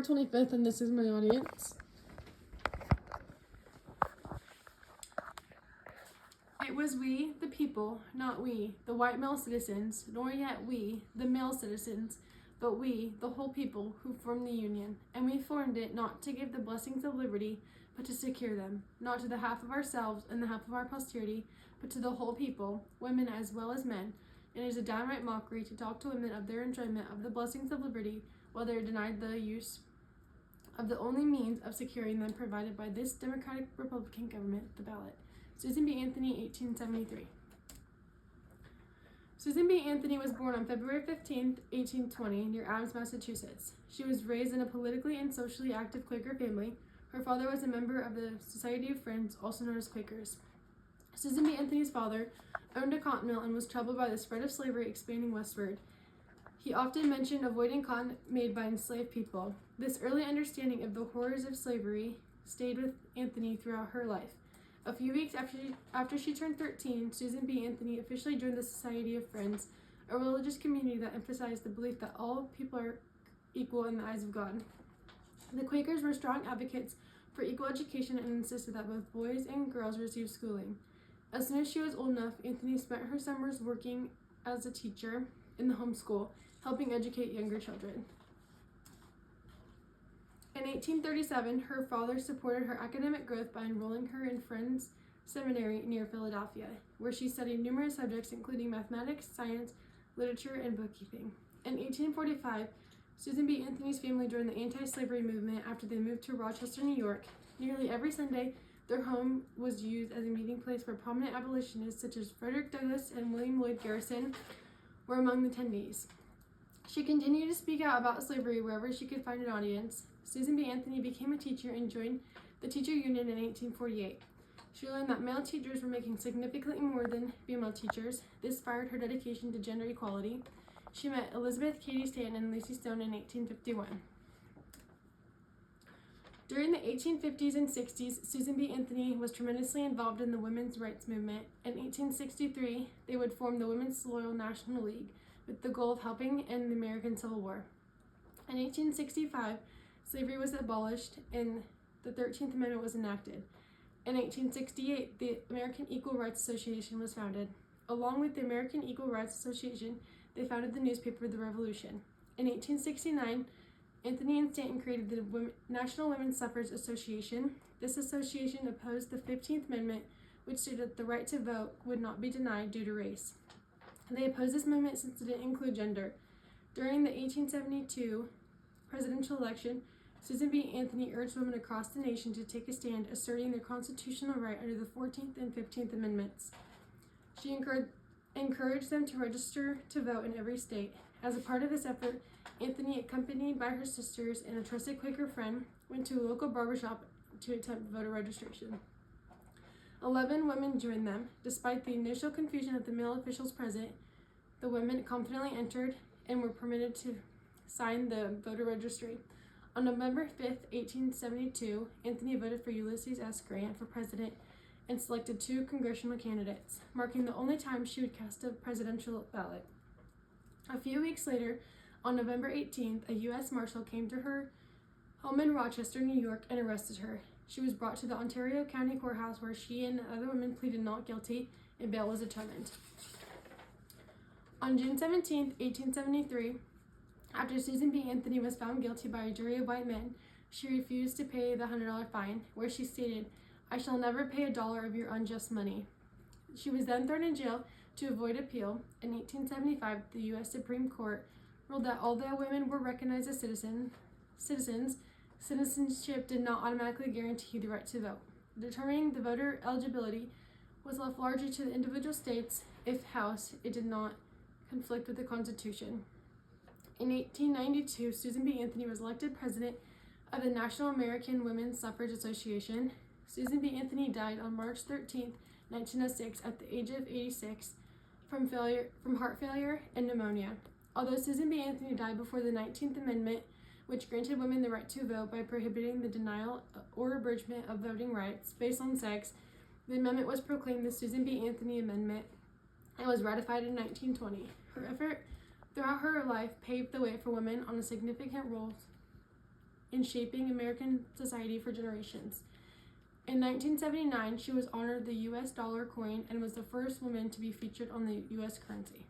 25th, and this is my audience. It was we, the people, not we, the white male citizens, nor yet we, the male citizens, but we, the whole people, who formed the Union. And we formed it not to give the blessings of liberty, but to secure them, not to the half of ourselves and the half of our posterity, but to the whole people, women as well as men. And it is a downright mockery to talk to women of their enjoyment of the blessings of liberty, while they are denied the use of the only means of securing them provided by this democratic Republican government, the ballot. Susan B. Anthony, 1873. Susan B. Anthony was born on February 15, 1820, near Adams, Massachusetts. She was raised in a politically and socially active Quaker family. Her father was a member of the Society of Friends, also known as Quakers. Susan B. Anthony's father owned a cotton mill and was troubled by the spread of slavery expanding westward. He often mentioned avoiding cotton made by enslaved people. This early understanding of the horrors of slavery stayed with Anthony throughout her life. A few weeks after she turned 13, Susan B. Anthony officially joined the Society of Friends, a religious community that emphasized the belief that all people are equal in the eyes of God. The Quakers were strong advocates for equal education and insisted that both boys and girls receive schooling. As soon as she was old enough, Anthony spent her summers working as a teacher in the home school, helping educate younger children. In 1837, her father supported her academic growth by enrolling her in Friends Seminary near Philadelphia, where she studied numerous subjects including mathematics, science, literature, and bookkeeping. In 1845, Susan B. Anthony's family joined the anti-slavery movement after they moved to Rochester, New York. Nearly every Sunday, their home was used as a meeting place where prominent abolitionists such as Frederick Douglass and William Lloyd Garrison were among the attendees. She continued to speak out about slavery wherever she could find an audience. Susan B. Anthony became a teacher and joined the teacher union in 1848. She learned that male teachers were making significantly more than female teachers. This fired her dedication to gender equality. She met Elizabeth Cady Stanton and Lucy Stone in 1851. During the 1850s and 60s, Susan B. Anthony was tremendously involved in the women's rights movement. In 1863, they would form the Women's Loyal National League with the goal of helping end the American Civil War. In 1865, slavery was abolished and the 13th Amendment was enacted. In 1868, the American Equal Rights Association was founded. Along with the American Equal Rights Association, they founded the newspaper The Revolution. In 1869, Anthony and Stanton created the National Women's Suffrage Association. This association opposed the 15th Amendment, which stated that the right to vote would not be denied due to race. They opposed this movement since it didn't include gender. During the 1872 presidential election, Susan B. Anthony urged women across the nation to take a stand, asserting their constitutional right under the 14th and 15th Amendments. She encouraged them to register to vote in every state. As a part of this effort, Anthony, accompanied by her sisters and a trusted Quaker friend, went to a local barbershop to attempt voter registration. 11 women joined them. Despite the initial confusion of the male officials present, the women confidently entered and were permitted to sign the voter registry. On November 5, 1872, Anthony voted for Ulysses S. Grant for president and selected 2 congressional candidates, marking the only time she would cast a presidential ballot. A few weeks later, on November 18th, a U.S. Marshal came to her home in Rochester, New York, and arrested her. She was brought to the Ontario County Courthouse where she and other women pleaded not guilty and bail was determined. On June 17, 1873, after Susan B. Anthony was found guilty by a jury of white men, she refused to pay the $100 fine, where she stated, "I shall never pay $1 of your unjust money." She was then thrown in jail to avoid appeal. In 1875, the U.S. Supreme Court ruled that although women were recognized as citizens, citizenship did not automatically guarantee the right to vote. Determining the voter eligibility was left largely to the individual states. If House, it did not conflict with the Constitution. In 1892, Susan B. Anthony was elected president of the National American Women's Suffrage Association. Susan B. Anthony died on March 13, 1906, at the age of 86 from heart failure and pneumonia. Although Susan B. Anthony died before the 19th Amendment, which granted women the right to vote by prohibiting the denial or abridgment of voting rights based on sex, the amendment was proclaimed the Susan B. Anthony Amendment and was ratified in 1920. Her effort throughout her life paved the way for women on a significant roles in shaping American society for generations. In 1979, she was honored the U.S. dollar coin and was the first woman to be featured on the U.S. currency.